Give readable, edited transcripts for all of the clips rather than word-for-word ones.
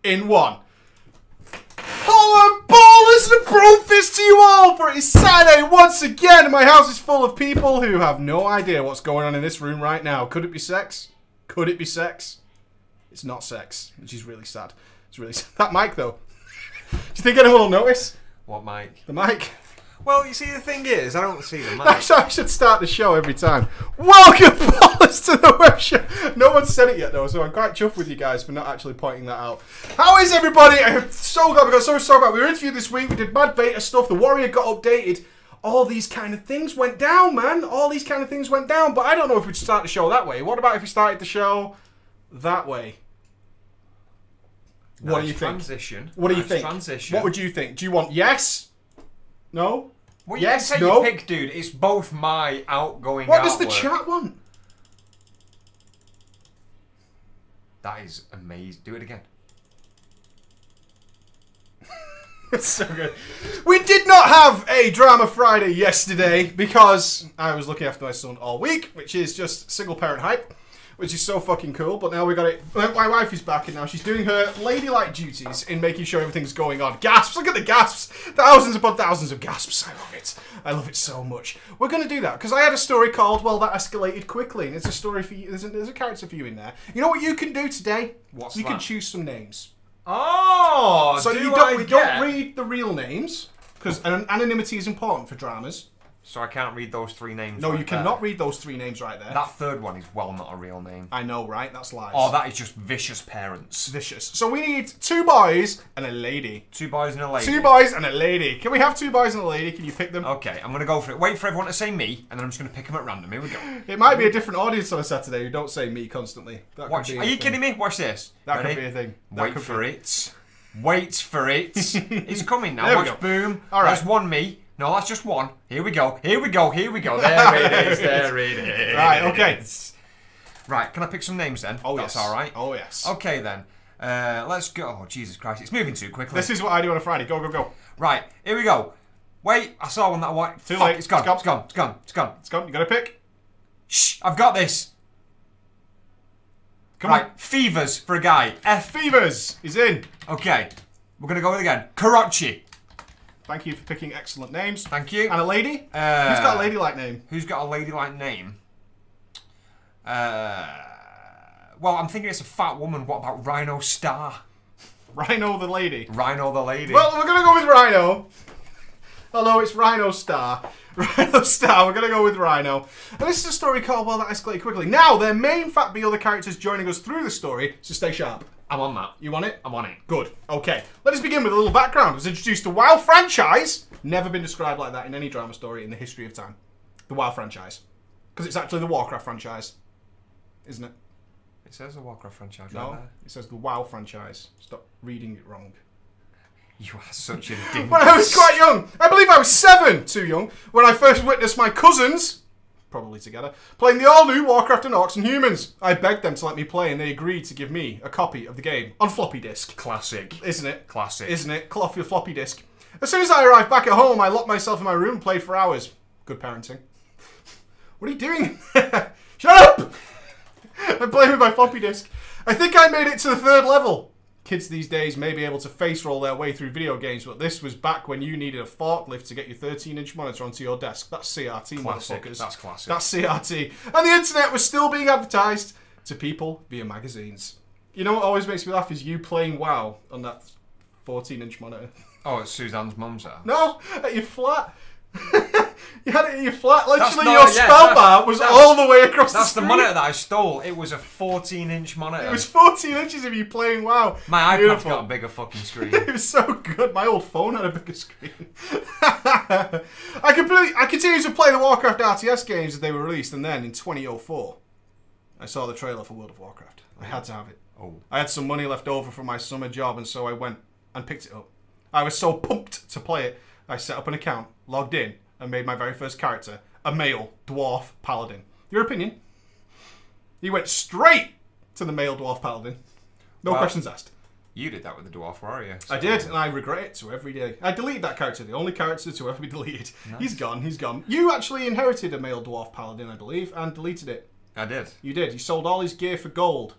in one. Hello, ballers, and a bro fist to you all, for it is Saturday once again, and my house is full of people who have no idea what's going on in this room right now. Could it be sex? Could it be sex? It's not sex, which is really sad. It's really sad. That mic, though. Do you think anyone will notice? What mic? The mic. Well, you see, the thing is, I don't see the mic. That's how I should start the show every time. Welcome, ballers, to the web show. No one said it yet, though, so I'm quite chuffed with you guys for not actually pointing that out. How is everybody? I'm so glad we got so sorry about. We were interviewed this week. We did mad beta stuff. The Warrior got updated. All these kind of things went down, man. All these kind of things went down. But I don't know if we'd start the show that way. What about if we started the show that way? What do you think? Transition. What do you think? Transition. What would you think? Do you want yes? No? Well, yes, you can say no? you pick, dude. It's both my outgoing What does the artwork. chat want? That is amazing. Do it again. It's so good. We did not have a Drama Friday yesterday because I was looking after my son all week, which is just single parent hype, which is so fucking cool. But now we got it. My wife is back and now she's doing her ladylike duties in making sure everything's going on. Gasps! Look at the gasps! Thousands upon thousands of gasps. I love it. I love it so much. We're going to do that because I had a story called "Well, That Escalated Quickly," and it's a story for you. There's a character for you in there. You know what you can do today? What's you that? can choose some names. Oh, So we don't read the real names because anonymity is important for dramas. So I can't read those three names. No, right you cannot read those three names right there. That third one is well not a real name. I know, right? That's lies. Oh, that is just vicious parents. Vicious. So we need two boys and a lady. 2 boys and a lady. 2 boys and a lady. Can we have 2 boys and a lady? Can you pick them? Okay, I'm gonna go for it. Wait for everyone to say me, and then I'm just gonna pick them at random. Here we go. It might be a different audience on a Saturday who don't say me constantly. That Watch. could be Are you kidding me? Watch this. That Ready? could be a thing. Wait for it. Wait for it. It's coming now. There we Watch. go. Boom. All right. That's one me. No, that's just one. Here we go. Here we go. Here we go. There it is. There it is. Right, okay. Right, can I pick some names then? Oh, That's yes. all right. Oh, yes. Okay then. Let's go. Oh, Jesus Christ. It's moving too quickly. This is what I do on a Friday. Go, go, go. Right, here we go. Wait, I saw one that I wanted. Too Fuck, late. It's gone. It's gone. It's gone. It's gone. It's gone. It's gone. You got to pick. Shh, I've got this. Come Right, on. Fevers for a guy. Fevers is in. Okay, we're going to go with it again. Karachi. Thank you for picking excellent names. Thank you. And a lady? Who's got a ladylike name? Who's got a ladylike name? Well, I'm thinking it's a fat woman. What about Rhino Star? Rhino the lady. Rhino the lady. Well, we're going to go with Rhino. Hello, it's Rhino Star. Rhino Star, we're going to go with Rhino. And this is a story called "Well, That Escalated Quickly." Now, there may in fact be other characters joining us through the story, so stay sharp. I'm on that. You want it? I'm on it. Good. Okay. Let us begin with a little background. It was introduced to WoW franchise. Never been described like that in any drama story in the history of time. The WoW franchise. Because it's actually the Warcraft franchise. Isn't it? It says the Warcraft franchise No. right there. It says the WoW franchise. Stop reading it wrong. You are such a dingus. When I was quite young, I believe I was 7, too young, when I first witnessed my cousins, probably together, playing the all-new Warcraft and Orcs and Humans. I begged them to let me play and they agreed to give me a copy of the game on floppy disk. Classic. Isn't it? Classic. Isn't it? Call off your floppy disk. As soon as I arrived back at home, I locked myself in my room and played for hours. Good parenting. What are you doing? Shut up! I'm playing with my floppy disk. I think I made it to the 3rd level. Kids these days may be able to face roll their way through video games, but this was back when you needed a forklift to get your 13-inch monitor onto your desk. That's CRT, Classic. motherfuckers. That's classic. That's CRT. And the internet was still being advertised to people via magazines. You know what always makes me laugh is you playing WoW on that 14-inch monitor. Oh, it's Suzanne's mum's house. No, at your flat. You had it at your flat. Literally, not- your yeah, spell bar was all the way across the That's the screen. monitor that I stole. It was a 14-inch monitor. It was 14 inches of you playing WoW. My iPad's Beautiful. got a bigger fucking screen. It was so good. My old phone had a bigger screen. I continued to play the Warcraft RTS games as they were released, and then in 2004, I saw the trailer for World of Warcraft. I had to have it. Oh. I had some money left over from my summer job, and so I went and picked it up. I was so pumped to play it, I set up an account, logged in, and made my very first character, a male dwarf paladin. Your opinion? He went straight to the male dwarf paladin. No Well, questions asked. You did that with the Dwarf Warrior. I did, and I regret it to every day. I deleted that character, the only character to ever be deleted. Nice. He's gone, he's gone. You actually inherited a male dwarf paladin, I believe, and deleted it. I did. You did. You sold all his gear for gold.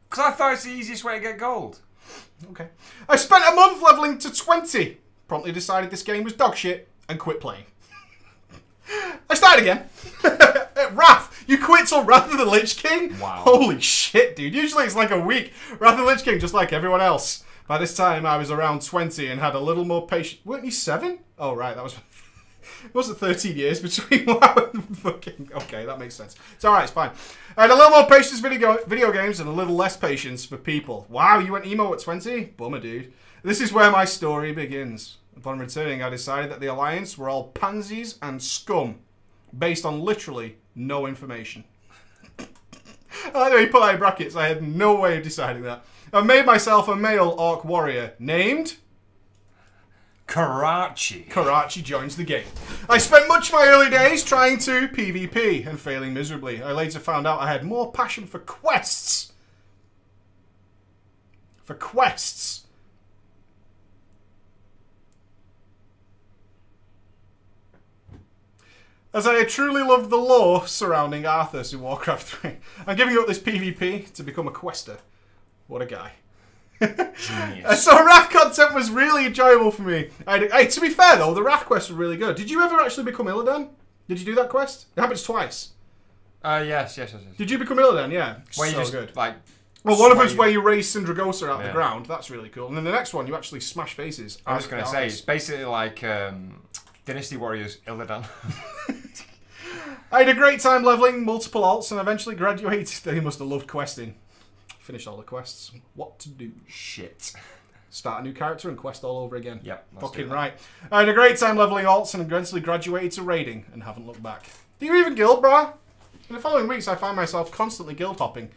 Because I thought it's the easiest way to get gold. Okay. I spent a month leveling to 20. Promptly decided this game was dog shit and quit playing. I started again. Wrath. You quit till Wrath of the Lich King? Wow. Holy shit, dude. Usually it's like a week. Wrath of the Lich King, just like everyone else. By this time, I was around 20 and had a little more patience. Weren't you 7? Oh, right. That was... It wasn't 13 years between WoW and fucking... Okay, that makes sense. It's alright, it's fine. I had a little more patience for video games and a little less patience for people. Wow, you went emo at 20? Bummer, dude. This is where my story begins. Upon returning, I decided that the Alliance were all pansies and scum, based on literally no information. I like the way you put that in brackets. I had no way of deciding that. I made myself a male orc warrior named... Karachi. Karachi joins the game. I spent much of my early days trying to PvP and failing miserably. I later found out I had more passion for quests. For quests. As I had truly loved the lore surrounding Arthas in Warcraft 3. I'm giving up this PvP to become a quester. What a guy. Genius. So Wrath content was really enjoyable for me. Hey, to be fair though, the Wrath quests were really good. Did you ever actually become Illidan? Did you do that quest? It happens twice. Yes. Did you become Illidan? Yeah. Where you so just, good. like... Well, one of them's where you raise Sindragosa out of the Yeah. ground. That's really cool. And then the next one, you actually smash faces. I was going to say, it's basically like Dynasty Warriors Illidan. I had a great time leveling multiple alts and eventually graduated. They must have loved questing. Finished all the quests. What to do? Shit. Start a new character and quest all over again. Yep. Fucking right. I had a great time leveling alts and eventually graduated to raiding and haven't looked back. Do you even guild, brah? In the following weeks, I found myself constantly guild hopping.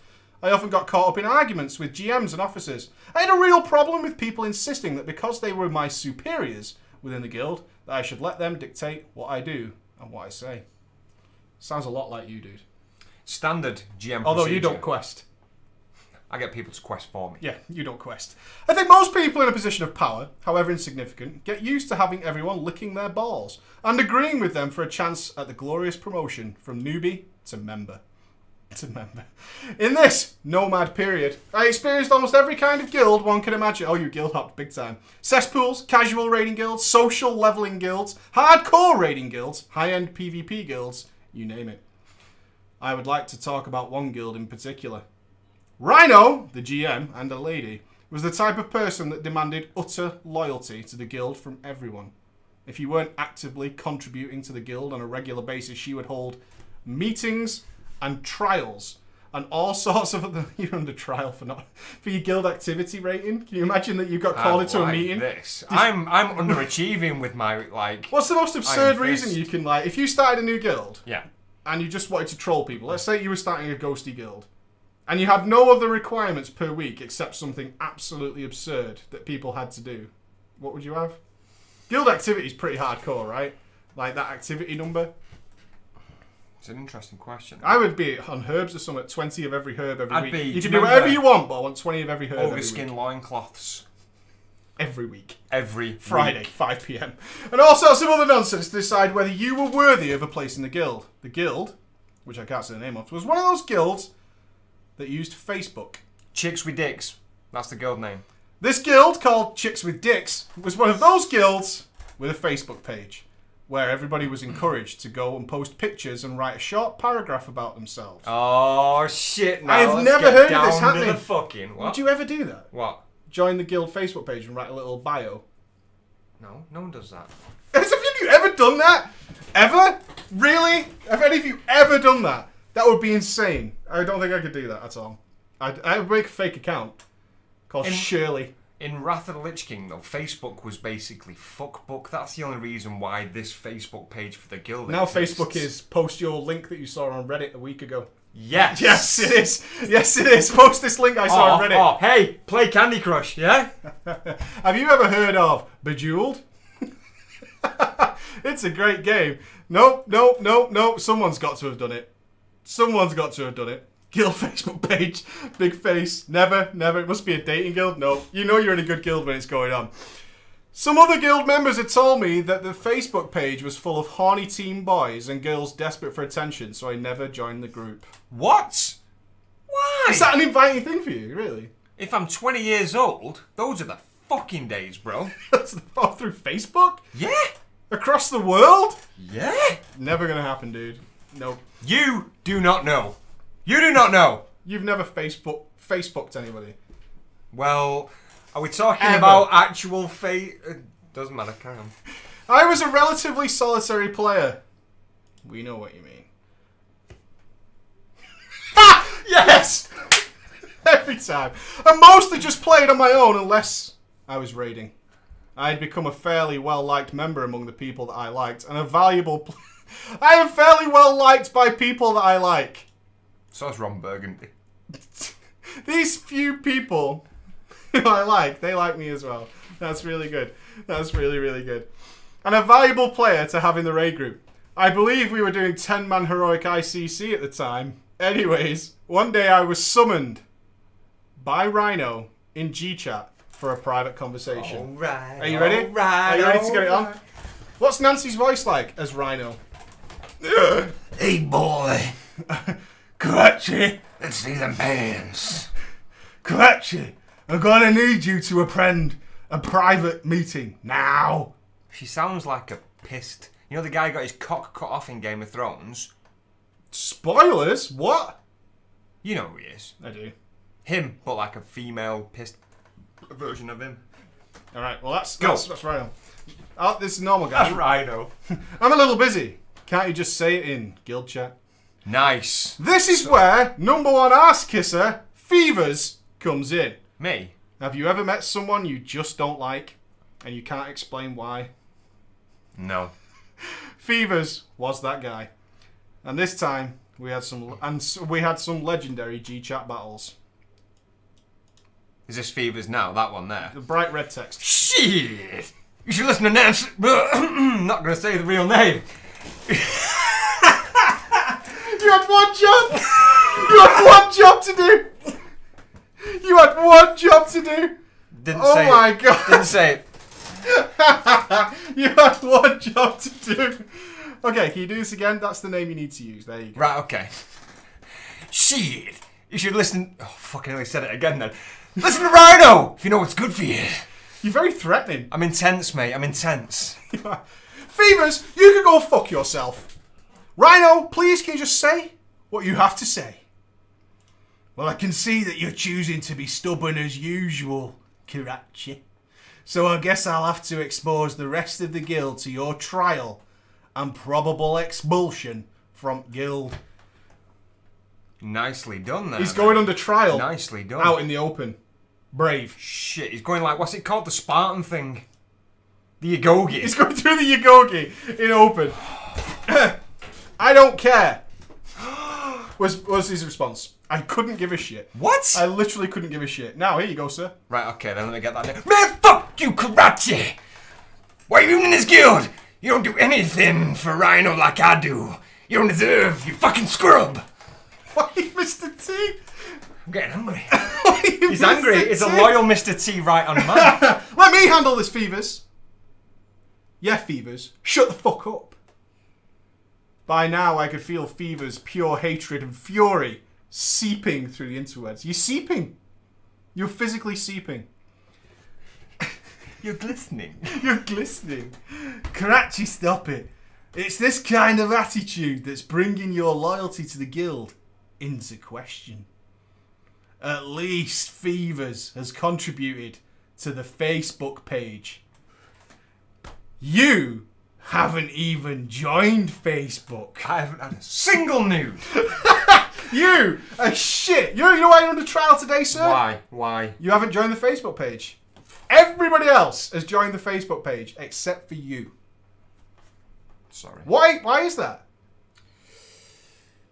I often got caught up in arguments with GMs and officers. I had a real problem with people insisting that because they were my superiors within the guild, that I should let them dictate what I do and what I say. Sounds a lot like you, dude. Standard GM Although procedure. you don't quest. I get people to quest for me. Yeah, you don't quest. I think most people in a position of power, however insignificant, get used to having everyone licking their balls and agreeing with them for a chance at the glorious promotion from newbie to member. In this nomad period, I experienced almost every kind of guild one can imagine. Oh, you guild hopped big time. Cesspools, casual raiding guilds, social leveling guilds, hardcore raiding guilds, high-end PvP guilds, you name it. I would like to talk about one guild in particular. Rhino, the GM, and a lady, was the type of person that demanded utter loyalty to the guild from everyone. If you weren't actively contributing to the guild on a regular basis, she would hold meetings and trials and all sorts of other... You're under trial for your guild activity rating. Can you imagine that you got called into a meeting? This. I'm underachieving with my like. What's the most absurd reason you can like? If you started a new guild, Yeah. and you just wanted to troll people. Let's say you were starting a ghosty guild, and you had no other requirements per week except something absolutely absurd that people had to do. What would you have? Guild activity is pretty hardcore, right? Like that activity number. It's an interesting question. I would be on herbs or something. 20 of every herb every I'd week. be- You can do do you whatever remember- you want, but I want 20 of every herb Ogre every skin week. loincloths. Every week. Every Friday, week. 5 PM. And all sorts of other nonsense to decide whether you were worthy of a place in the guild. The guild, which I can't say the name of, was one of those guilds that used Facebook. Chicks with dicks. That's the guild name. This guild, called Chicks with Dicks, was one of those guilds with a Facebook page where everybody was encouraged to go and post pictures and write a short paragraph about themselves. Oh shit! Now I've let's never get heard of down this to happening. The fucking what? Would you ever do that? What? Join the guild Facebook page and write a little bio? No, no one does that. Have you ever done that? Ever? Really? Have any of you ever done that? That would be insane. I don't think I could do that at all. I would make a fake account called Shirley. In Wrath of the Lich King, though, Facebook was basically fuckbook. That's the only reason why this Facebook page for the guild Now exists. Facebook is post your link that you saw on Reddit a week ago. Yes! Yes, it is. Yes, it is. Post this link I saw on Reddit. Oh, hey, play Candy Crush, yeah? Have you ever heard of Bejeweled? It's a great game. Nope. Someone's got to have done it. Someone's got to have done it. Guild Facebook page. Big face. Never. It must be a dating guild. No. You know you're in a good guild when it's going on. Some other guild members had told me that the Facebook page was full of horny teen boys and girls desperate for attention, so I never joined the group. What? Why? Is that an inviting thing for you, really? If I'm 20 years old, those are the fucking days, bro. That's through Facebook? Yeah. Across the world? Yeah. Never gonna happen, dude. Nope. You do not know. You do not know. You've never Facebooked anybody. Well, are we talking Ever. about actual doesn't matter, carry on. I was a relatively solitary player. We know what you mean. Yes! Every time. I mostly just played on my own unless I was raiding. I had become a fairly well-liked member among the people that I liked, and a valuable... I am fairly well-liked by people that I like. So is Ron Burgundy. These few people who I like, they like me as well. That's really good. That's really, really good. And a valuable player to have in the raid group. I believe we were doing 10-man heroic ICC at the time. Anyways, one day I was summoned by Rhino in G-Chat for a private conversation. All right. Are you ready? Are you ready to get it on? What's Nancy's voice like as Rhino? Hey boy, Karachi, let's see them pants. Karachi, I'm gonna need you to attend a private meeting now. She sounds like a pissed... You know the guy who got his cock cut off in Game of Thrones? Spoilers? What? You know who he is. I do. Him, but like a female pissed version of him. Alright, well that's Rhino. Oh, this is normal guy. That's Rhino. I'm a little busy. Can't you just say it in guild chat? Nice. This is where number one ass kisser, Fevers, comes in. Me? Have you ever met someone you just don't like and you can't explain why? No. Fevers was that guy. And this time we had some legendary G-chat battles. Is this Fevers now? That one there? The bright red text. Shit! You should listen to Nancy. Not gonna say the real name. You had one job! You had one job to do! You had one job to do! Didn't Oh say my it. god! Didn't say it. You had one job to do! Okay, can you do this again? That's the name you need to use. There you go. Right, okay. Shit! You should listen. Oh, fucking hell, he said it again then. Listen to Rhino! If you know what's good for you. You're very threatening. I'm intense, mate. I'm intense. Fevers, you can go fuck yourself. Rhino, please can you just say what you have to say? Well, I can see that you're choosing to be stubborn as usual, Karachi. So I guess I'll have to expose the rest of the guild to your trial and probable expulsion from guild. Nicely done there. He's going under trial. Nicely done. Out in the open. Brave. Shit, he's going like, what's it called? The Spartan thing. The Yagogi. He's going through the Yagogi in open. I don't care. Was his response. I couldn't give a shit. What? I literally couldn't give a shit. Now, here you go, sir. Right, okay, then let me get that name. Man, fuck you, Karachi! Why are you in this guild? You don't do anything for Rhino like I do. You don't deserve, you fucking scrub! Why, Mr. T? I'm getting hungry. He's angry. It's a loyal Mr. T right on man. Let me handle this, Fevers. Yeah, Fevers. Shut the fuck up. By now, I could feel Fevers' pure hatred and fury seeping through the interwebs. You're seeping. You're physically seeping. You're glistening. You're glistening. Karachi, stop it. It's this kind of attitude that's bringing your loyalty to the guild into question. At least Fevers has contributed to the Facebook page. You haven't even joined Facebook. I haven't had a single nude. You are shit. You know why you're under trial today, sir? Why? Why? You haven't joined the Facebook page. Everybody else has joined the Facebook page except for you. Sorry. Why? Why is that?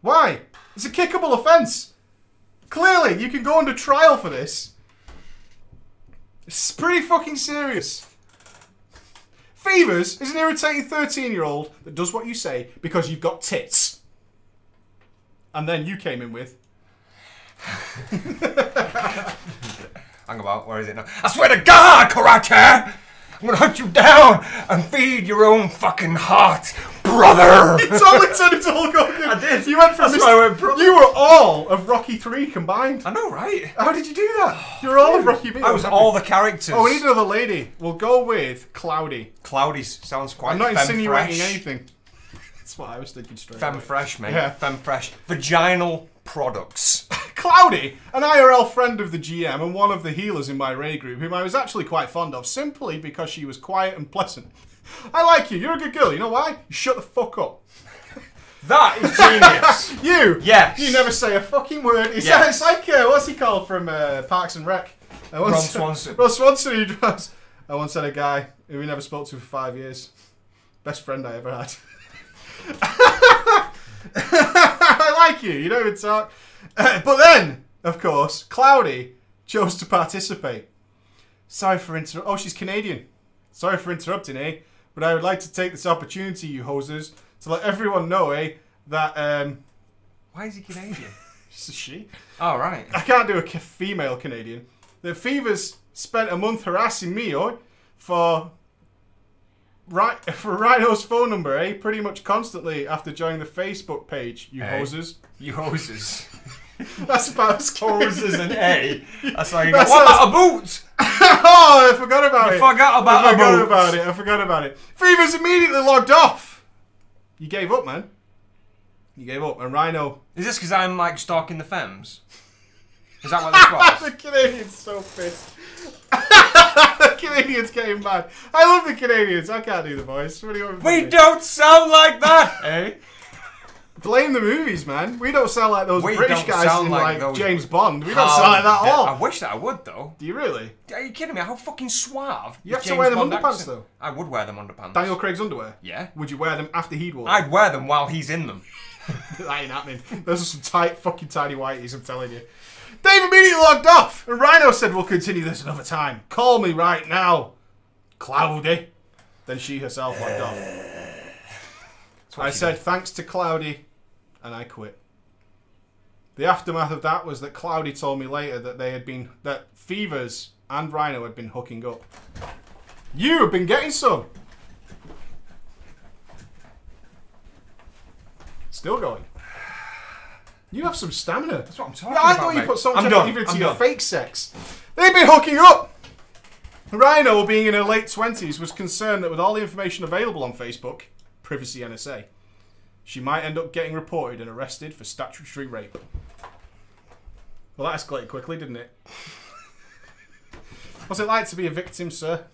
Why? It's a kickable offence. Clearly, you can go under trial for this. It's pretty fucking serious. Fevers is an irritating 13-year-old that does what you say because you've got tits. And then you came in with... Hang about, where is it now? I swear to God, Karachi! I'm gonna hunt you down and feed your own fucking heart. brother! You totally turned into Hulk Hogan. I did. You went from That's why I went brother. You were all of Rocky 3 combined. I know, right? How did you do that? You were all of Rocky B. I was all the characters. Oh, we need another lady. We'll go with Cloudy. Cloudy sounds quite I'm not insinuating femme-fresh. anything. That's what I was thinking straight Femme away. fresh, mate. Yeah. Femme fresh. Vaginal products. Cloudy, an IRL friend of the GM and one of the healers in my raid group, whom I was actually quite fond of, simply because she was quiet and pleasant. I like you. You're a good girl. You know why? You shut the fuck up. That is genius. You. Yes. You never say a fucking word. It's, Yes. it's like, what's he called from Parks and Rec? Ron Swanson. Ron Swanson, he does. I once had a guy who we never spoke to for 5 years. Best friend I ever had. I like you. You don't even talk. But then, of course, Cloudy chose to participate. Sorry for interrupting. Oh, she's Canadian. Sorry for interrupting, eh? But I would like to take this opportunity, you hosers, to let everyone know, eh, that Why is he Canadian? it's a she. Oh, right. I can't do a female Canadian. The Fevers spent a month harassing me, for Rhino's phone number, eh? Pretty much constantly after joining the Facebook page, you hosers. You hoses. That's about as Hoses and A. That's how you That go. What sounds- about a boot? Oh, I forgot about it. Forgot about I forgot a boot. about it. I forgot about it. Fevers immediately logged off. You gave up, man. You gave up. And Rhino... Is this because I'm like stalking the femmes? Is that what this was? The Canadian's so pissed. The Canadian's getting mad. I love the Canadians. I can't do the voice. What do you want We from me? don't sound like that, eh? Blame the movies, man. We don't sound like those We British don't guys sound in like like those- James Bond. We don't sound like that at I all. wish that I would, though. Do you really? Are you kidding me? How fucking suave. You have is to wear James them Bond underpants, accent? though. I would wear them underpants. Daniel Craig's underwear? Yeah. Would you wear them after he'd worn them? I'd wear them while he's in them. That ain't happening. Those are some tight, fucking tiny whiteys, I'm telling you. Dave immediately logged off, and Rhino said, we'll continue this another time. Call me right now. Cloudy. Then she herself logged off. I said, thanks to Cloudy, and I quit. The aftermath of that was that Cloudy told me later that that Fevers and Rhino had been hooking up. You have been getting some. Still going. You have some stamina. That's what I'm talking I about, thought you mate. put so I'm much done. effort even to I'm your done. fake sex. They've been hooking up. Rhino, being in her late 20s, was concerned that with all the information available on Facebook, privacy NSA, she might end up getting reported and arrested for statutory rape. Well, that escalated quickly, didn't it? What's it like to be a victim, sir?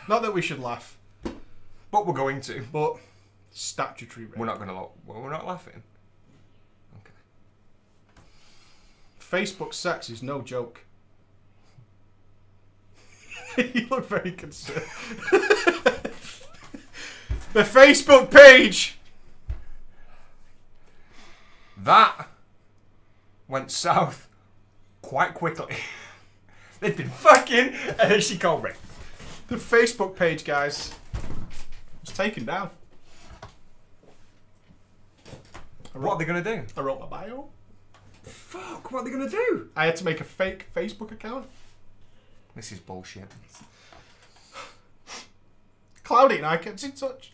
Not that we should laugh, But we're going to. but statutory rape. We're not gonna. We're not laughing. Okay. Facebook sex is no joke. You look very concerned. The Facebook page. That went south quite quickly. They've been fucking, and then she called Rick. The Facebook page, guys, was taken down. What are they gonna do? I wrote my bio. Fuck! What are they gonna do? I had to make a fake Facebook account. This is bullshit. Cloudy and I kept in touch.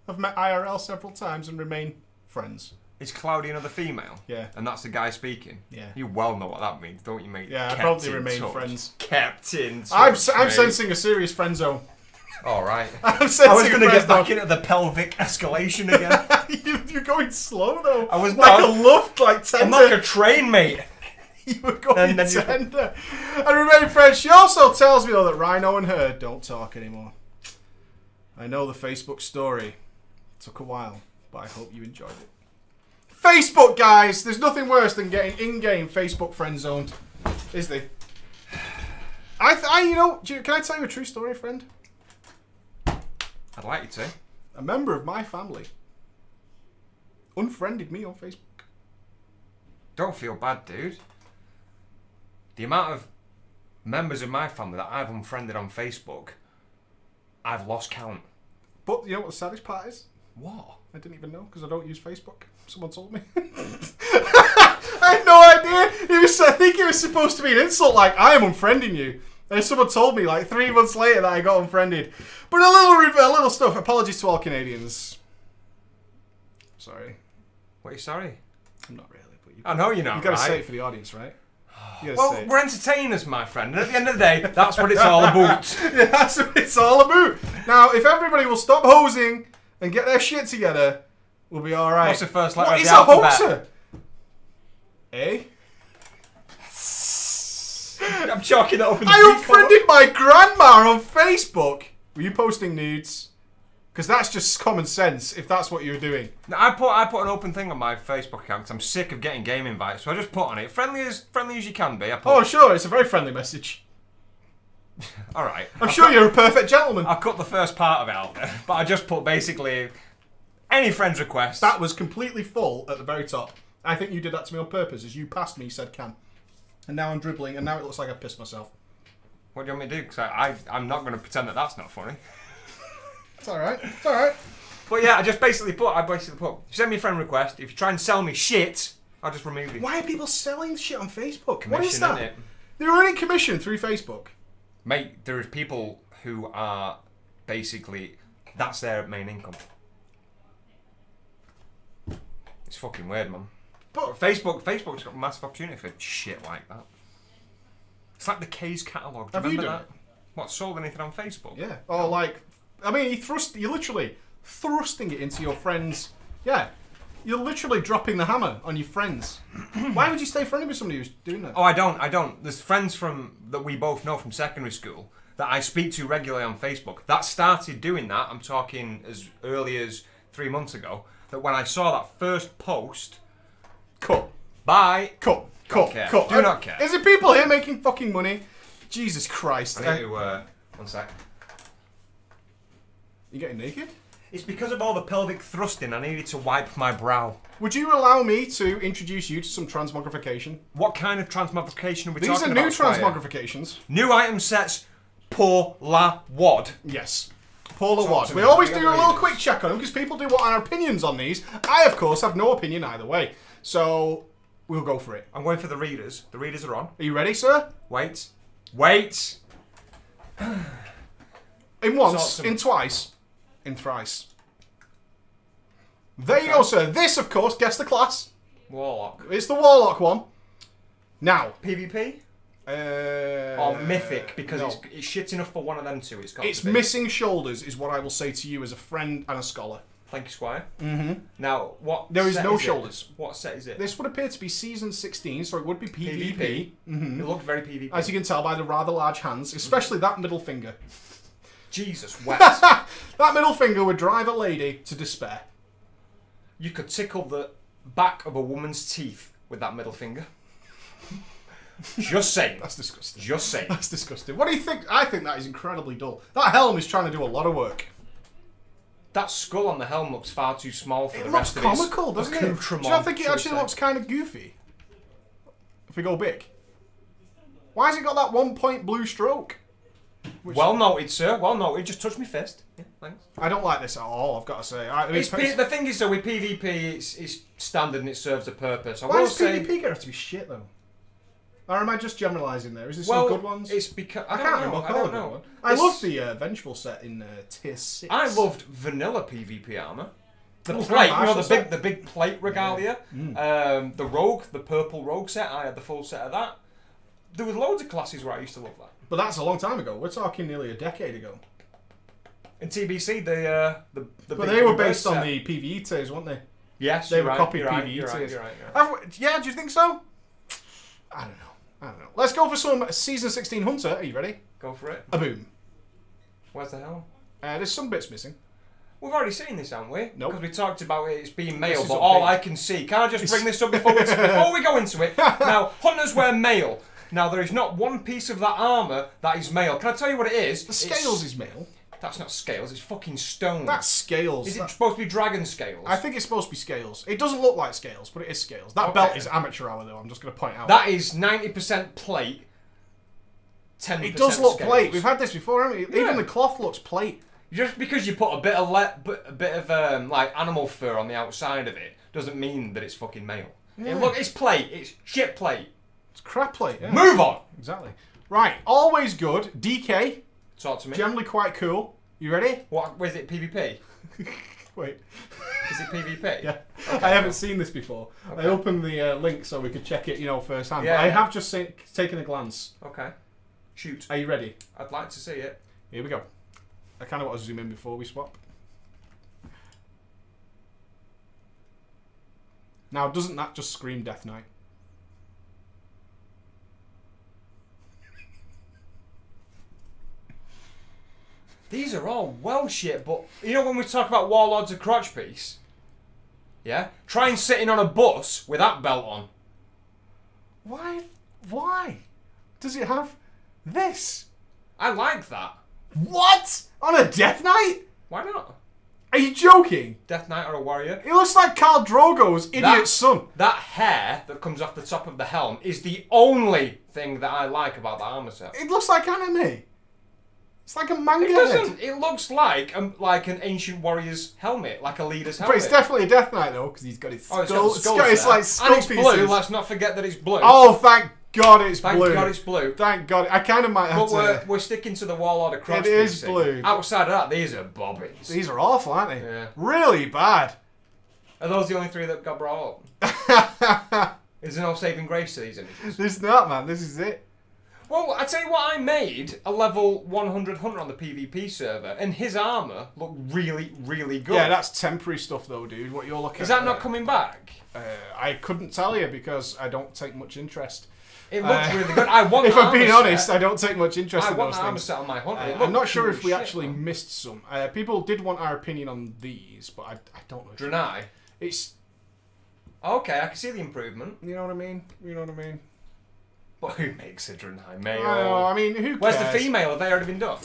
I've met IRL several times and remain friends. Is Cloudy another female? Yeah. And that's the guy speaking? Yeah. You well know what that means, don't you, mate? Yeah, I Kept probably in remain touch. friends. Kept in touch, I'm mate. sensing a serious friend zone. Alright. I'm sensing I was a going to friend get back zone. into the pelvic escalation again. You're going slow though. I was like not. a luft, like tender. I'm like a train, mate. You were going And then you- tender. And remain friends. She also tells me though that Rhino and her don't talk anymore. I know the Facebook story. Took a while, but I hope you enjoyed it. Facebook, guys! There's nothing worse than getting in-game Facebook friend zoned, is there? You know, can I tell you a true story, friend? I'd like you to. A member of my family unfriended me on Facebook. Don't feel bad, dude. The amount of members of my family that I've unfriended on Facebook, I've lost count. But you know what the saddest part is? What? I didn't even know because I don't use Facebook. Someone told me. I had no idea. I think it was supposed to be an insult, like I am unfriending you. And someone told me like 3 months later that I got unfriended. But a little stuff. Apologies to all Canadians. Sorry. What are you sorry? I'm not really, but you. I know you're not. You got to right? say it for the audience, right? Well, we're entertainers, my friend. And at the end of the day, that's what it's all about. Yeah, that's what it's all about. Now, if everybody will stop hosing and get their shit together, we'll be all right. What's the first letter What of is the a alphabet? hoser? A. I'm chalking it up in the I unfriended my grandma on Facebook. Were you posting nudes? Because that's just common sense. If that's what you're doing. No, I put an open thing on my Facebook account because I'm sick of getting game invites. So I just put on it friendly as you can be. I put, Oh, sure, it's a very friendly message. all right. I'm sure you're a perfect gentleman. I cut the first part of it out there, but I just put basically any friend's request. That was completely full at the very top. I think you did that to me on purpose, as you passed me, said can. And now I'm dribbling, and now it looks like I've pissed myself. What do you want me to do? Because I'm not going to pretend that that's not funny. It's alright, it's alright. But yeah, I basically put, send me a friend request. If you try and sell me shit, I'll just remove you. Why are people selling shit on Facebook? Commission, What is that? innit? They're earning commission through Facebook. Mate, there is people who are basically, that's their main income. It's fucking weird, man. But Facebook's got a massive opportunity for shit like that. It's like the K's catalogue. Have you done that? it? What, sold anything on Facebook? Yeah. Or like, I mean, you're literally thrusting it into your friends. Yeah. You're literally dropping the hammer on your friends. Why would you stay friendly with somebody who's doing that? Oh, I don't. There's friends that we both know from secondary school that I speak to regularly on Facebook that started doing that. I'm talking as early as 3 months ago. That when I saw that first post, Cut. bye. Cut. Don't Cut. care. Cut. Do not care. Is it people here making fucking money? Jesus Christ. I need to, one sec. You getting naked? It's because of all the pelvic thrusting, I needed to wipe my brow. Would you allow me to introduce you to some transmogrification? What kind of transmogrification are we These talking are about? new Squire? transmogrifications. New item sets pour la wad. Yes. Paula Talk Wad. to We me. always We do gotta a little read quick check on them because people do want our opinions on these. I, of course, have no opinion either way. So, we'll go for it. I'm going for the readers. The readers are on. Are you ready, sir? Wait. Wait! In once, Awesome. in twice, in thrice. There you go, sir. This, of course, guess the class. Warlock. It's the Warlock one. Now. PvP? Or Mythic, because no. it's shit enough for one of them two. It's missing shoulders, is what I will say to you as a friend and a scholar. Thank you, Squire. Mm-hmm. Now, what There is set no it? shoulders. What set is it? This would appear to be Season 16, so it would be PvP. PvP. It looked very PvP. As you can tell by the rather large hands, especially that middle finger. Jesus, wet. That middle finger would drive a lady to despair. You could tickle the back of a woman's teeth with that middle finger. Just saying. That's disgusting. Just saying. That's disgusting. What do you think? I think that is incredibly dull. That helm is trying to do a lot of work. That skull on the helm looks far too small for It the looks rest of its comical, doesn't it? Do accoutrement, you not think it shall we actually say. looks kind of goofy? If we go big. Why has it got that 1 point blue stroke? Which Well noted, sir. Well noted. Just touched my fist. Yeah, thanks. I don't like this at all, I've got to say. The thing is, though, with PvP, it's standard and it serves a purpose. I Why will does say, PvP get to be shit, though? Or am I just generalising there? Is there well, some good ones? it's because I can't remember. I don't know. I It's- love the Vengeful set in Tier 6. I loved vanilla PvP armor. The Oh, plate, Marshall set. the big plate regalia. The rogue, the purple rogue set. I had the full set of that. There was loads of classes where I used to love that. But that's a long time ago. We're talking nearly a decade ago. In TBC, the But big they were blue based on set. the PvE tiers, weren't they? Yes, They you're were right, copied you're right, PvE you're right, tiers. you're right, you're right. Yeah, do you think so? I don't know. Let's go for some Season 16 Hunter. Are you ready? Go for it. A boom. Where's the hell? There's some bits missing. We've already seen this, haven't we? Nope. Because we talked about it's being male, This is but up all big. I can see. Can I just bring this up before we go into it? Now, hunters wear male. Now, there is not one piece of that armour that is male. Can I tell you what it is? The scales is male. That's not scales, it's fucking stone. That's scales. Is it supposed to be dragon scales? I think it's supposed to be scales. It doesn't look like scales, but it is scales. That Okay. belt is amateur hour, though. I'm just going to point out. That is 90% plate, 10% It does look scales. plate. We've had this before, haven't we? Yeah. Even the cloth looks plate. Just because you put a bit of like animal fur on the outside of it doesn't mean that it's fucking male. Yeah. Look, it's plate. It's shit plate. It's crap plate. Yeah. Move on. Exactly. Right. Always good. DK. Talk to me. Generally quite cool. You ready? What? Was it PvP? Wait. Is it PvP? Yeah. Okay, I haven't seen this before. Okay. I opened the link so we could check it, firsthand. Yeah, But I yeah. have just taken a glance. Okay. Shoot. Are you ready? I'd like to see it. Here we go. I kind of want to zoom in before we swap. Now, doesn't that just scream Death Knight? These are all well shit, but when we talk about Warlords of Crotch Piece, yeah? Try and sitting on a bus with that belt on. Why? Why? Does it have this? I like that. What? On a Death Knight? Why not? Are you joking? Death Knight or a warrior? It looks like Khal Drogo's idiot son. That hair that comes off the top of the helm is the only thing that I like about the armor set. It looks like anime. It's like a manga It head. doesn't. It looks like an ancient warrior's helmet, like a leader's But helmet. it's definitely a Death Knight though, because he's got his skull. Oh, it's got the skulls it's there. like skull and it's pieces. blue. Let's not forget that it's blue. Oh, thank God it's blue. Thank God it's blue. Thank God. I kind of might have But to... we're sticking to the Warlord of Crotch It is Piece thing. blue. Outside of that, these are bobbies. These are awful, aren't they? Yeah. Really bad. Are those the only three that got brought up? Is there no saving grace to these images? There's not, man. This is it. Well, I tell you what, I made a level 100 hunter on the PvP server, and his armour looked really, really good. Yeah, that's temporary stuff though, dude. What you're looking at. Is that not coming back? I couldn't tell you because I don't take much interest. It looks really good. I want If the I'm being armour honest, set. I don't take much interest I in want those the armour things. set on my hunter. It I'm looked not sure cool if we as shit, actually man. missed some. People did want our opinion on these, but I don't know. Draenei. It's... Okay, I can see the improvement. You know what I mean? You know what I mean? But who makes a Draenei I male? know, I mean, who cares? Where's the female? Have they already been done?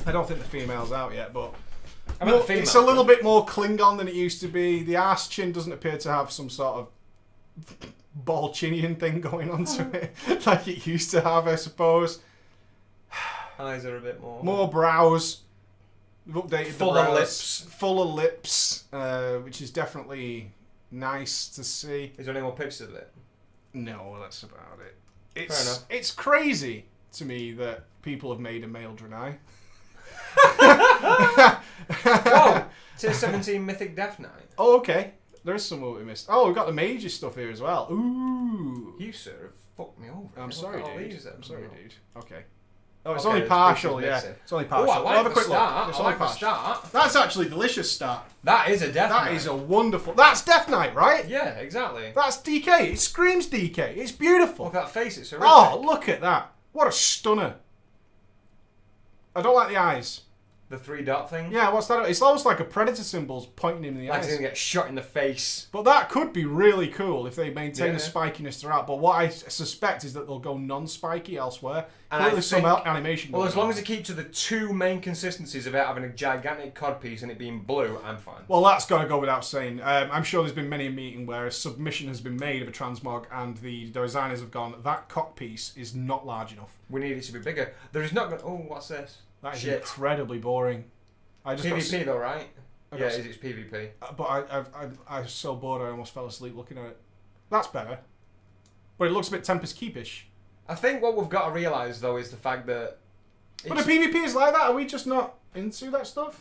I don't think the female's out yet, but... I meant the female. It's a little bit more Klingon than it used to be. The arse chin doesn't appear to have some sort of ball chinian thing going on to it, like it used to have, I suppose. Eyes are a bit more... More brows. We've updated Fuller the brows. lips. Fuller lips, which is definitely nice to see. Is there any more pictures of it? No, that's about it. Fair enough. It's crazy to me that people have made a male Draenei. Whoa! Tier 17 Mythic Death Knight. Oh, okay. There is some more we missed. Oh, we've got the major stuff here as well. Ooh. You, sir, have fucked me over. I'm Look sorry, at all dude. these I'm sorry, that- dude. Okay. Oh, it's Okay, only there's partial, pictures yeah. missing. It's only Oh, partial. I like We'll have a the quick start. look. It's I only like the partial. start. That's actually a delicious start. That is a Death Knight. That is a wonderful... That's Death Knight, right? Yeah, exactly. That's DK. It screams DK. It's beautiful. Look at that face, it's horrific. Oh, look at that. What a stunner. I don't like the eyes. The 3-dot thing. Yeah, what's that? It's almost like a predator symbol's pointing in the Like eyes. he's gonna get shot in the face. But that could be really cool if they maintain Yeah. the spikiness throughout. But what I suspect is that they'll go non-spiky elsewhere. And Clearly I some think- animation. Well, going as long on. as they keep to the two main consistencies of it having a gigantic codpiece and it being blue, I'm fine. Well, that's got to go without saying. I'm sure there's been many a meeting where a submission has been made of a transmog and the designers have gone, that cock piece is not large enough. We need it to be bigger. There is not gonna... Oh, what's this? That is Shit. incredibly boring. I just got PvP though, right? I Yeah, got- it's PvP. But I was so bored I almost fell asleep looking at it. That's better. But it looks a bit Tempest Keepish. I think what we've got to realise though is the fact that... But the PvP is like that. Are we just not into that stuff?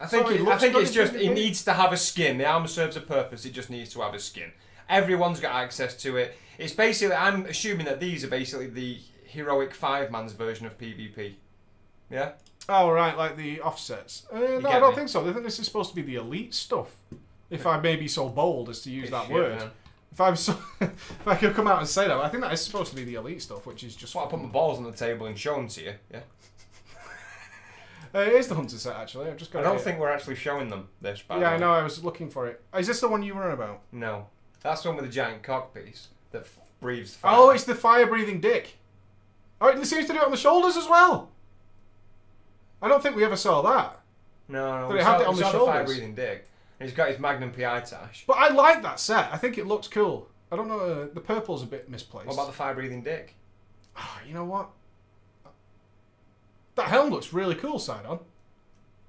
I think, Sorry, it I looks think good it's in just, PvP. it needs to have a skin. The armour serves a purpose, it just needs to have a skin. Everyone's got access to it. It's basically, I'm assuming that these are basically the heroic 5-man's version of PvP. Yeah? Oh, right, like the offsets. No, I get don't me? think so. I think this is supposed to be the elite stuff. If I may be so bold as to use that Shit, word. man. If I'm so, if I could come out and say that, I think that is supposed to be the elite stuff, which is just. Well, I put my balls on the table and show them to you. Yeah. It is the hunter set actually. I've just got. I don't think we're actually showing them this. By the Yeah, way. I know. I was looking for it. Is this the one you were on about? No, that's the one with the giant cockpiece that breathes fire. Oh, it's the fire-breathing dick. Oh, it seems to do it on the shoulders as well. I don't think we ever saw that. no. But We it had saw, it on we the saw shoulders. fire-breathing dick. And he's got his Magnum PI tash. But I like that set. I think it looks cool. I don't know. The purple's a bit misplaced. What about the fire-breathing dick? Ah, you know what? That helm looks really cool, side on.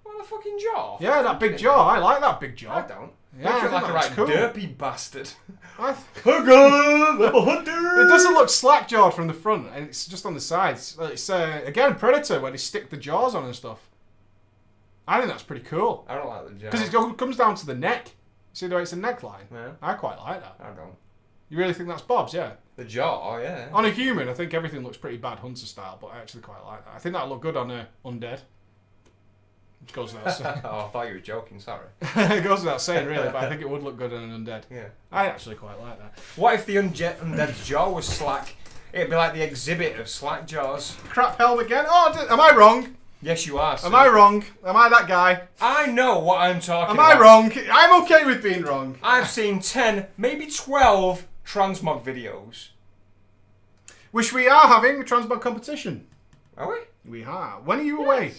What a fucking jaw. Yeah, that big jaw. I like that big I jaw. don't. Yeah, I Looks think like that a looks right cool. derpy bastard. It doesn't look slack-jawed from the front, and it's just on the sides. It's again Predator where they stick the jaws on and stuff. I think that's pretty cool. I don't like the jaw. Because it comes down to the neck. See the way it's a neckline? Yeah. I quite like that. I don't. You really think that's Bob's? Yeah. The jaw, yeah. On a human, I think everything looks pretty bad Hunter style, but I actually quite like that. I think that'll look good on a undead. Which goes without saying. Oh, I thought you were joking, sorry. It goes without saying, really, but I think it would look good on an undead. Yeah. I actually quite like that. What if the undead's jaw was slack? It'd be like the exhibit of slack jaws. Crap helm again? Oh, am I wrong? Yes, you are. Am I wrong? Am I that guy? I know what I'm talking Am about. I wrong? I'm okay with being wrong. I've seen 10, maybe 12 transmog videos. Which we are having a transmog competition. Are we? We are. When are you away?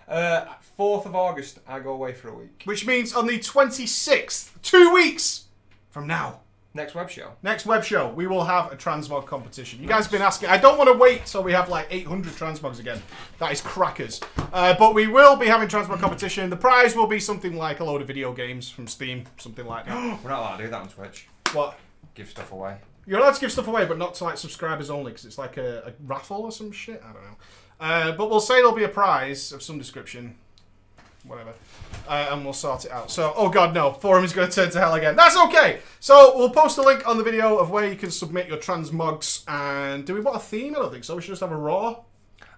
4th of August, I go away for a week. Which means on the 26th, 2 weeks from now. Next web show. Next web show, we will have a transmog competition. You guys have been asking. I don't want to wait till we have like 800 transmogs again. That is crackers. But we will be having transmog competition. The prize will be something like a load of video games from Steam, something like that. We're not allowed to do that on Twitch. What? Give stuff away. You're allowed to give stuff away, but not to like subscribers only, because it's like a raffle or some shit. I don't know. But we'll say there'll be a prize of some description. Whatever. And we'll sort it out. So, oh god, no. Forum is going to turn to hell again. That's okay. So, we'll post a link on the video of where you can submit your transmogs. And do we want a theme? I don't think so. We should just have a raw.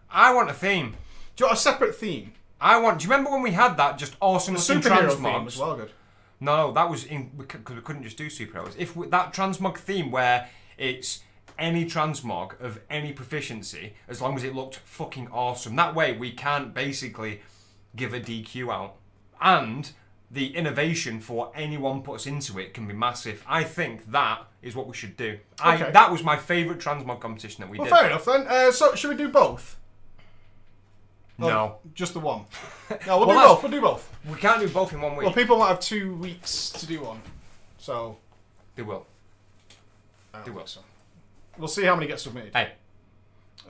I want a theme. Do you want a separate theme? Do you remember when we had that just awesome looking Superhero transmogs? theme was well good. No, that was because we couldn't just do superheroes. If that transmog theme where it's any transmog of any proficiency, as long as it looked fucking awesome. That way we can't basically give a DQ out. And the innovation for what anyone puts into it can be massive. I think that is what we should do. Okay. That was my favourite transmog competition that we did. Well, fair enough then. So, should we do both? No. Oh, just the one. No, we'll Well, do both. We'll do both. We can't do both in 1 week. Well, people might have 2 weeks to do one. So... They will. I They will. so. We'll see how many get submitted. Hey.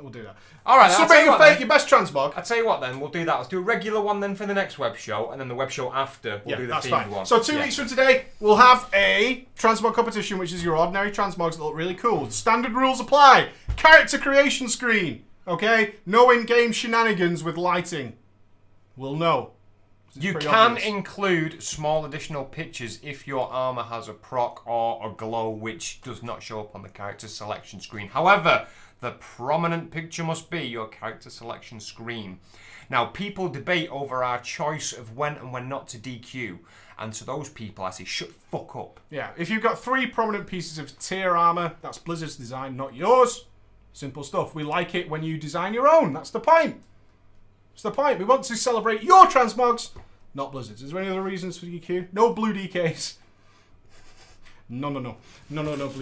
We'll do that. Alright, Submit your best transmog. I'll tell you what then, we'll do that. Let's do a regular one then for the next web show, and then the web show after we'll do the that's themed fine. one. So 2 weeks from today, we'll have a transmog competition, which is your ordinary transmogs that look really cool. Standard rules apply. Character creation screen. Okay? No in-game shenanigans with lighting. We'll know. You can include small additional pictures if your armour has a proc or a glow, which does not show up on the character selection screen. However, the prominent picture must be your character selection screen. Now, people debate over our choice of when and when not to DQ. And to those people, I say, shut the fuck up. Yeah, if you've got 3 prominent pieces of tier armour, that's Blizzard's design, not yours. Simple stuff. We like it when you design your own. That's the point. That's the point. We want to celebrate your transmogs, not Blizzard's. Is there any other reasons for DQ? No blue DKs. No blue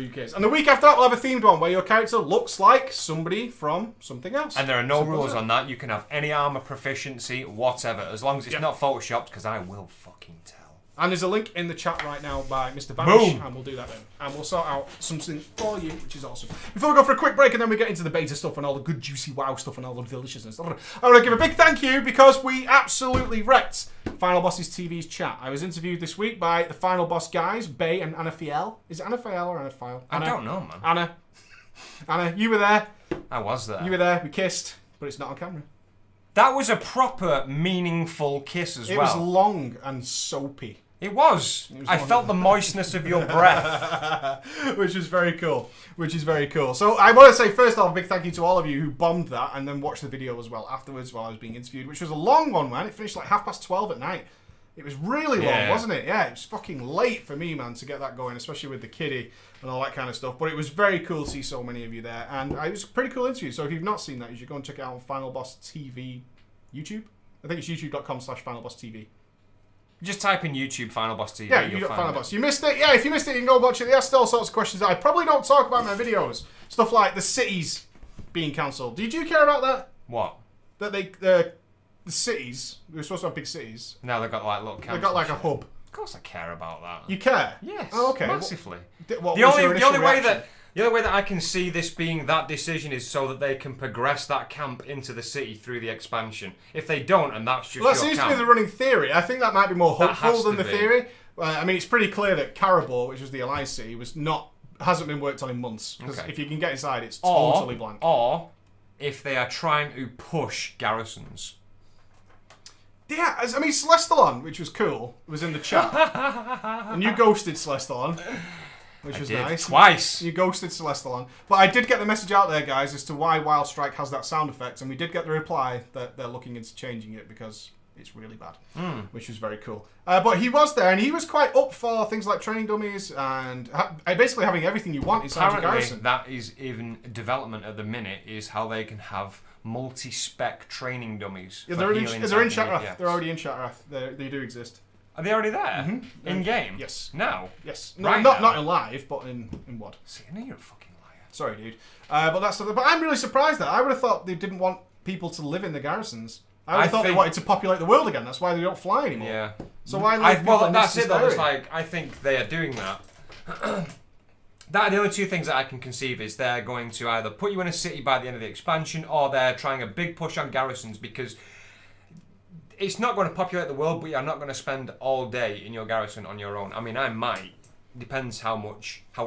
DKs. And the week after that, we'll have a themed one where your character looks like somebody from something else. And there are no rules on that. You can have any armour proficiency, whatever, as long as it's not photoshopped, because I will fucking tell. And there's a link in the chat right now by Mr. Vanish, Boom. and we'll do that then. And we'll sort out something for you, which is awesome. Before we go for a quick break, and then we get into the beta stuff and all the good, juicy WoW stuff and all the deliciousness stuff, I want to give a big thank you because we absolutely wrecked Final Bosses TV's chat. I was interviewed this week by the Final Boss guys, Bay and Anna Fiel. Is it Anna Fiel or Anna Fiel? I don't know, man. Anna, you were there. I was there. You were there. We kissed, but it's not on camera. That was a proper, meaningful kiss as well. It was long and soapy. It was. I felt the moistness of your breath. Which was very cool. So I want to say first off a big thank you to all of you who bombed that and then watched the video as well afterwards while I was being interviewed, which was a long one, man. It finished like 12:30 at night. It was really long, wasn't it? Yeah, it was fucking late for me, man, to get that going, especially with the kiddie and all that kind of stuff. But it was very cool to see so many of you there. And it was a pretty cool interview. So if you've not seen that, you should go and check it out on Final Boss TV YouTube. I think it's youtube.com/FinalBossTV. Just type in YouTube Final Boss TV. Yeah, you got Final Boss. You missed it? Yeah, if you missed it, you can go watch it. They asked all sorts of questions that I probably don't talk about in my videos. Stuff like the cities being cancelled. Did you care about that? What? That the cities, we were supposed to have big cities. Now they've got like little They've got like a hub. Of course I care about that. You care? Yes. Oh, okay. Massively. What The was your only initial way reaction? the only way that I can see this being that decision is so that they can progress that camp into the city through the expansion. If they don't, and that's just Well, that your seems camp, to be the running theory. I think that might be more That hopeful has than to the be. theory. I mean, it's pretty clear that Karabor, which was the Alliance city, hasn't been worked on in months. Because if you can get inside, it's totally blank. Or if they are trying to push garrisons. Yeah, I mean, Celestalon, which was cool, was in the chat. And you ghosted Celestalon, which was nice. Twice. You ghosted Celestalon. But I did get the message out there, guys, as to why Wild Strike has that sound effect. And we did get the reply that they're looking into changing it because it's really bad, which was very cool. But he was there, and he was quite up for things like training dummies and basically having everything you want inside your garrison. That is even development at the minute, is how they can have multi-spec training dummies. Yeah, they're in Shattrath. Yeah. They're already in Shattrath. They do exist. Are they already there? In game? Yes. Now? Yes. No, not in live, but in WoD. See, I know you're a fucking liar. Sorry, dude. But I'm really surprised that I would have thought they didn't want people to live in the garrisons. I would have thought they wanted to populate the world again. That's why they don't fly anymore. Yeah. So why? That's it. Though. It's like I think they are doing that. That are the only two things that I can conceive is they're going to either put you in a city by the end of the expansion, or they're trying a big push on garrisons, because it's not going to populate the world, but you're not going to spend all day in your garrison on your own. I mean, I might. Depends how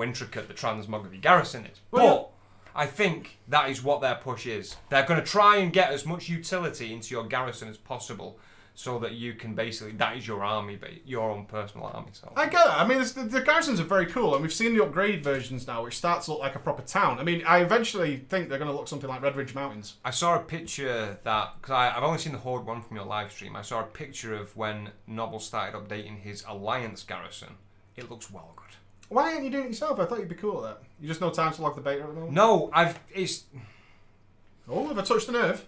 intricate the Transmogrification garrison is. But I think that is what their push is. They're going to try and get as much utility into your garrison as possible, so that you can basically, that is your army, your own personal army. So I get that. I mean, the garrisons are very cool, and we've seen the upgraded versions now, which starts to look like a proper town. I mean, I eventually think they're going to look something like Red Ridge Mountains. I saw a picture that, because I've only seen the Horde one from your live stream, I saw a picture of when Noble started updating his Alliance garrison. It looks well good. Why aren't you doing it yourself? I thought you'd be cool at that. You just no time to log the beta at the moment? No, Oh, have I touched the nerve?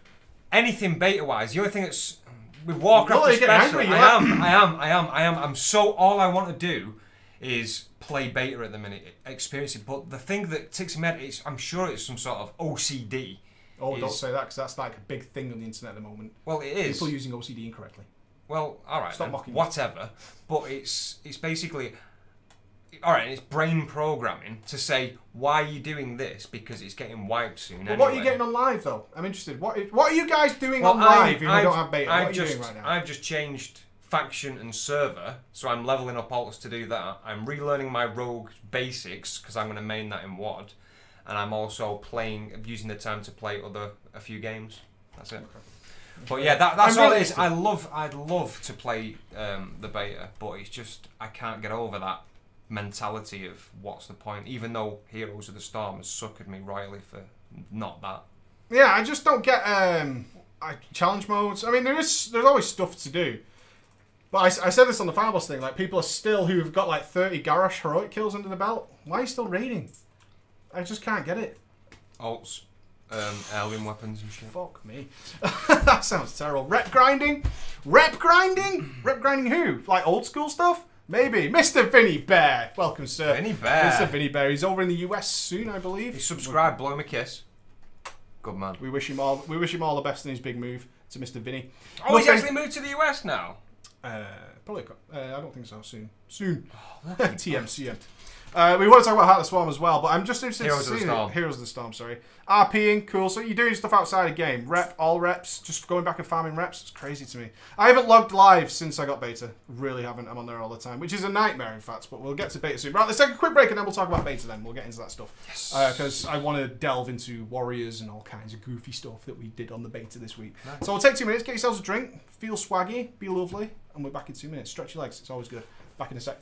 Anything beta-wise, the only thing that's... With Warcraft especially, all I want to do is play beta at the minute, experience it. But the thing that ticks in my head is, I'm sure it's some sort of OCD. Oh, don't say that, because that's like a big thing on the internet at the moment. Well, it is. People using OCD incorrectly. Well, alright, stop mocking me. Whatever. But it's basically... Alright, it's brain programming to say, why are you doing this? Because it's getting wiped soon anyway. What are you getting on live, though? I'm interested. What are you guys doing on live if you don't have beta? What are you doing right now? I've just changed faction and server, so I'm leveling up alts to do that. I'm relearning my rogue basics, because I'm going to main that in WoD. And I'm also using the time to play a few games. That's it. Okay. But yeah, that's all it is. I'd love to play the beta, but it's just, I can't get over that mentality of what's the point, even though Heroes of the Storm has suckered me royally for not that. Yeah, I just don't get challenge modes. I mean, there's always stuff to do, but I said this on the Final Boss thing, like, people are still, who've got like 30 Garrosh heroic kills under the belt, why are you still raiding? I just can't get it. Alts, alien weapons and shit. Fuck me. That sounds terrible. Rep grinding? Rep grinding? Rep grinding who? Like old school stuff? Maybe. Mr. Vinny Bear. Welcome, sir. Vinny Bear. Mr. Vinny Bear. He's over in the US soon, I believe. He's subscribed. Blow him a kiss. Good man. We wish him all the best in his big move to Mr. Vinny. Oh, he's actually moved to the US now? Probably. I don't think so. Soon. TMCM. We want to talk about Heart of the Swarm as well, but I'm just interested Heroes to see Heroes of the Storm, sorry. RPing, cool. So you're doing stuff outside of game. All reps, just going back and farming reps. It's crazy to me. I haven't logged live since I got beta. Really haven't. I'm on there all the time, which is a nightmare, in fact, but we'll get to beta soon. Right, let's take a quick break and then we'll talk about beta then. We'll get into that stuff. Yes. Because I want to delve into warriors and all kinds of goofy stuff that we did on the beta this week. Nice. So we'll take 2 minutes, get yourselves a drink, feel swaggy, be lovely, and we're back in 2 minutes. Stretch your legs. It's always good. Back in a sec.